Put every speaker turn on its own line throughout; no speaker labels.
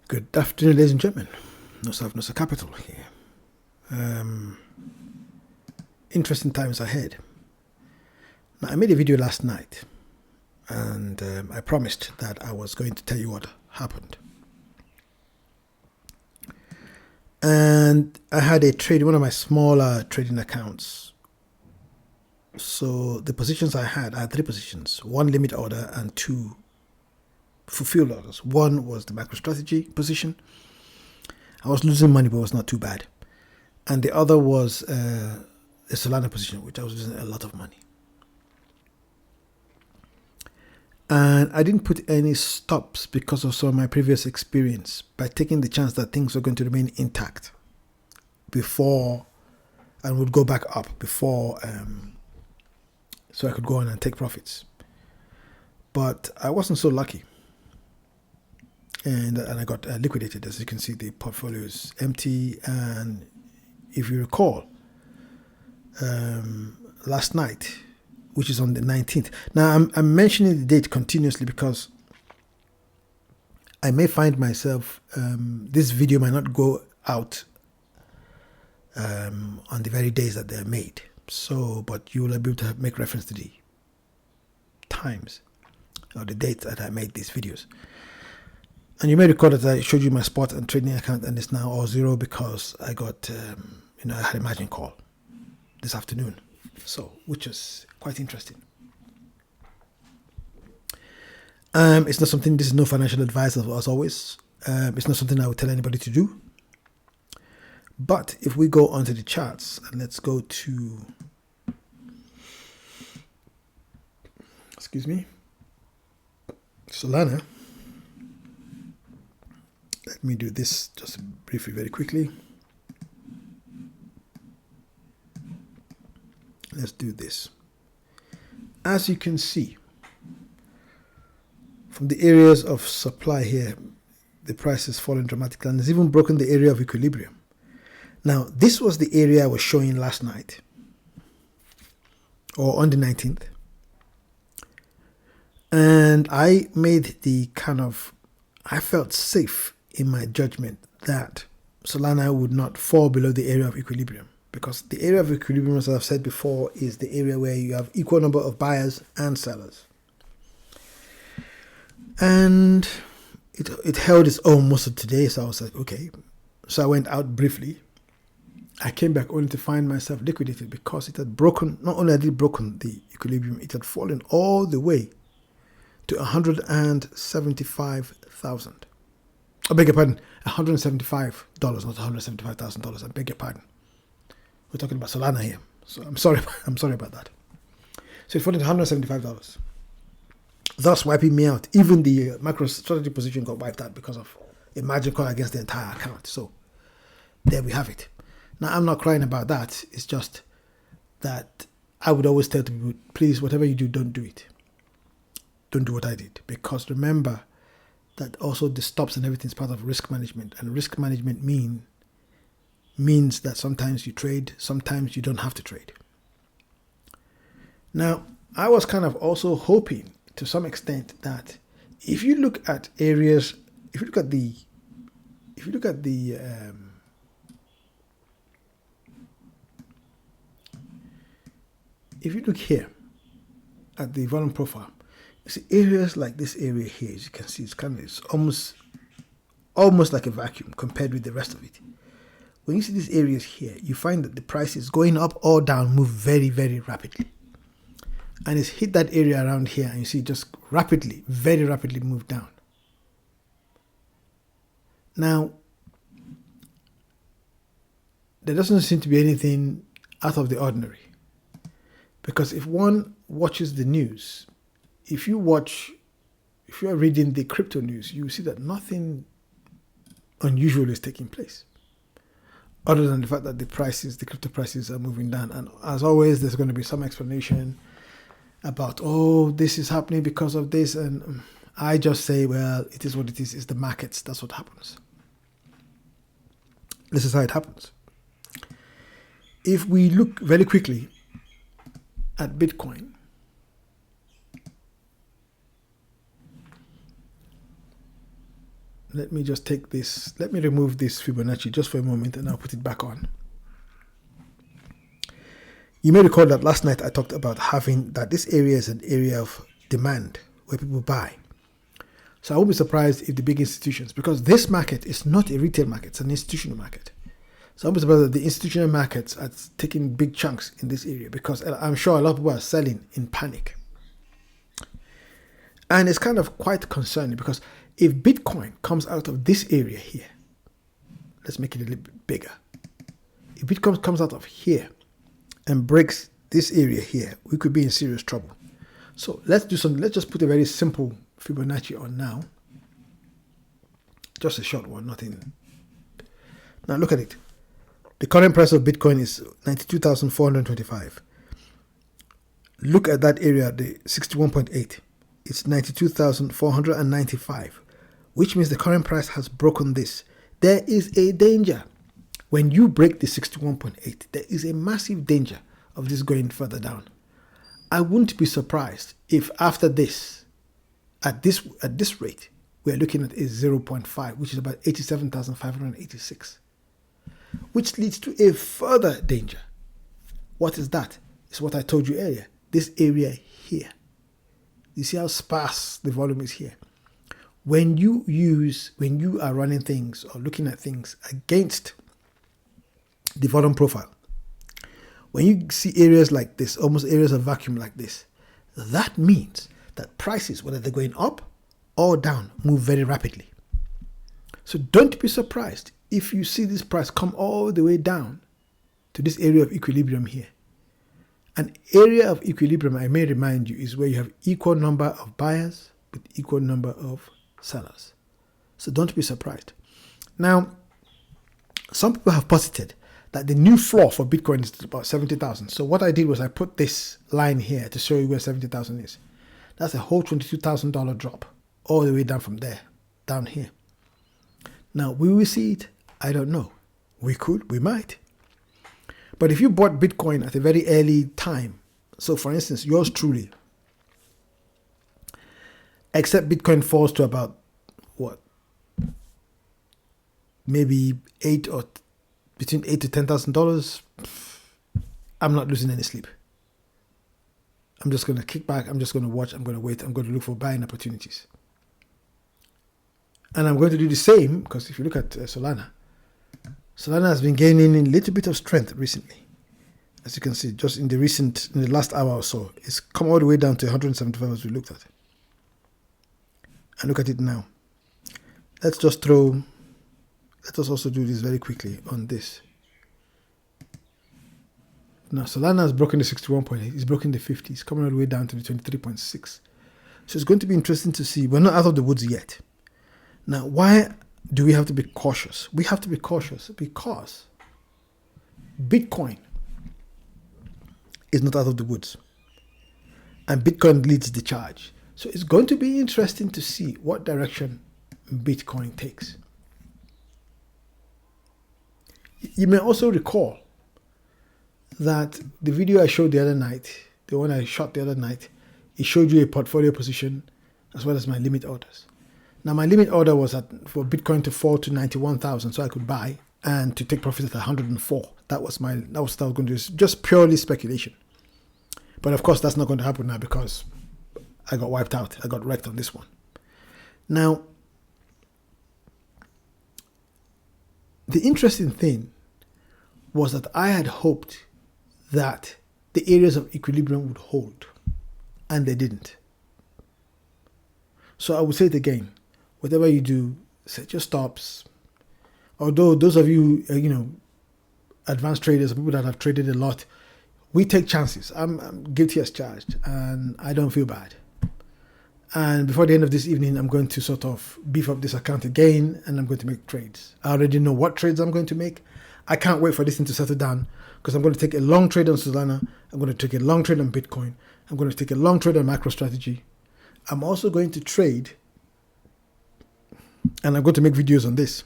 Good afternoon, ladies and gentlemen. No Self, No Capital here. Interesting times ahead. Now, I made a video last night, and I promised that I was going to tell you what happened. And I had a trade, one of my smaller trading accounts. So the positions I had three positions: one limit order and two fulfilled orders. One was the MicroStrategy position. I was losing money, but it was not too bad. And the other was a Solana position, which I was losing a lot of money. And I didn't put any stops because of some of my previous experience, by taking the chance that things were going to remain intact before and would go back up before, so I could go on and take profits. But I wasn't so lucky. And I got liquidated. As you can see, the portfolio is empty. And if you recall, last night, which is on the 19th. Now, I'm mentioning the date continuously because I may find myself, this video might not go out on the very days that they're made. So, but you will be able to make reference to the times or the dates that I made these videos. And you may recall that I showed you my spot and trading account, and it's now all zero because I got, I had a margin call this afternoon. So, which is quite interesting. It's not something, this is no financial advice as always. It's not something I would tell anybody to do. But if we go onto the charts, and let's go to, Solana. Let me do this just briefly, very quickly. Let's do this. As you can see, from the areas of supply here, the price has fallen dramatically and has even broken the area of equilibrium. Now, this was the area I was showing last night, or on the 19th. And I made the I felt safe in my judgment that Solana would not fall below the area of equilibrium, because the area of equilibrium, as I've said before, is the area where you have equal number of buyers and sellers. And it held its own most of today, so I was like, okay. So I went out briefly. I came back only to find myself liquidated because it had broken, not only had it broken the equilibrium, it had fallen all the way to 175,000. I beg your pardon, $175, not $175,000. I beg your pardon. We're talking about Solana here, so I'm sorry about that. So it fell to $175, thus wiping me out. Even the MicroStrategy position got wiped out because of a margin call against the entire account. So there we have it. Now, I'm not crying about that. It's just that I would always tell people, please, whatever you do, don't do it. Don't do what I did, because remember that also the stops and everything is part of risk management, and risk management means that sometimes you trade, sometimes you don't have to trade. Now, I was kind of also hoping to some extent that if you look at areas, if you look at the if you look here at the volume profile, you see areas like this area here, as you can see, it's almost like a vacuum compared with the rest of it. When you see these areas here, you find that the price is going up or down, move very, very rapidly. And it's hit that area around here, and you see just rapidly, very rapidly move down. Now, there doesn't seem to be anything out of the ordinary. Because if one watches the news, if you are reading the crypto news, you see that nothing unusual is taking place, other than the fact that the crypto prices are moving down. And as always, there's going to be some explanation about, oh, this is happening because of this. And I just say, well, it is what it is. It's the markets. That's what happens. This is how it happens. If we look very quickly at Bitcoin, let me just take this. Let me remove this Fibonacci just for a moment, and I'll put it back on. You may recall that last night I talked about having that this area is an area of demand where people buy. So I won't be surprised if the big institutions, because this market is not a retail market, it's an institutional market. So I won't be surprised that the institutional markets are taking big chunks in this area, because I'm sure a lot of people are selling in panic. And it's kind of quite concerning, because if Bitcoin comes out of this area here, let's make it a little bit bigger. If Bitcoin comes out of here and breaks this area here, we could be in serious trouble. So let's do something. Let's just put a very simple Fibonacci on now. Just a short one, nothing. Now look at it. The current price of Bitcoin is 92,425. Look at that area, the 61.8. It's 92,495, which means the current price has broken this. There is a danger. When you break the 61.8, there is a massive danger of this going further down. I wouldn't be surprised if after this, at this rate, we're looking at a 0.5, which is about 87,586, which leads to a further danger. What is that? It's what I told you earlier. This area here. You see how sparse the volume is here. When you are running things or looking at things against the volume profile, when you see areas like this, almost areas of vacuum like this, that means that prices, whether they're going up or down, move very rapidly. So don't be surprised if you see this price come all the way down to this area of equilibrium here. An area of equilibrium, I may remind you, is where you have equal number of buyers with equal number of sellers. So don't be surprised. Now, some people have posited that the new floor for Bitcoin is about 70,000. So what I did was I put this line here to show you where 70,000 is. That's a whole $22,000 drop all the way down from there, down here. Now, will we see it? I don't know. We could, we might. But if you bought Bitcoin at a very early time, so for instance, yours truly, except Bitcoin falls to about, what, maybe between $8,000 to $10,000, I'm not losing any sleep. I'm just going to kick back. I'm just going to watch. I'm going to wait. I'm going to look for buying opportunities. And I'm going to do the same, because if you look at Solana has been gaining a little bit of strength recently. As you can see, just in the last hour or so, it's come all the way down to 175 as we looked at. And look at it now. Let us also do this very quickly on this. Now, Solana has broken the 61.8. It's broken the 50. It's coming all the way down to the 23.6. So it's going to be interesting to see. We're not out of the woods yet. Now, why do we have to be cautious? We have to be cautious because Bitcoin is not out of the woods. And Bitcoin leads the charge. So it's going to be interesting to see what direction Bitcoin takes. You may also recall that the video I showed the other night, the one I shot the other night, it showed you a portfolio position as well as my limit orders. Now my limit order was for Bitcoin to fall to 91,000 so I could buy, and to take profit at 104. That was what I was going to do. It's just purely speculation. But of course that's not going to happen now because I got wiped out. I got wrecked on this one. Now, the interesting thing was that I had hoped that the areas of equilibrium would hold, and they didn't. So I would say it again, whatever you do, set your stops. Although those of you, advanced traders, people that have traded a lot, we take chances. I'm guilty as charged, and I don't feel bad. And before the end of this evening, I'm going to sort of beef up this account again, and I'm going to make trades. I already know what trades I'm going to make. I can't wait for this thing to settle down, because I'm going to take a long trade on Solana. I'm going to take a long trade on Bitcoin. I'm going to take a long trade on MicroStrategy. I'm also going to trade, and I'm going to make videos on this.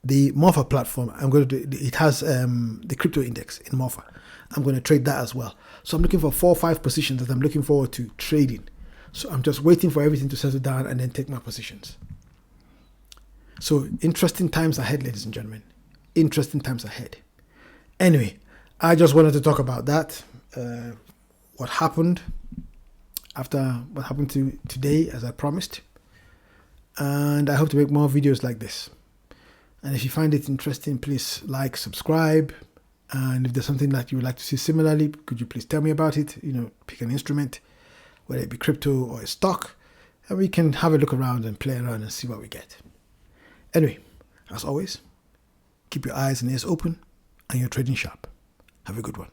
The Morpher platform, it has the crypto index in Morpher. I'm going to trade that as well. So I'm looking for 4 or 5 positions that I'm looking forward to trading. So I'm just waiting for everything to settle down and then take my positions. So interesting times ahead, ladies and gentlemen. Interesting times ahead. Anyway, I just wanted to talk about that. What happened to today, as I promised. And I hope to make more videos like this. And if you find it interesting, please like, subscribe. And if there's something that you would like to see similarly, could you please tell me about it? Pick an instrument, whether it be crypto or a stock, and we can have a look around and play around and see what we get. Anyway, as always, keep your eyes and ears open and your trading sharp. Have a good one.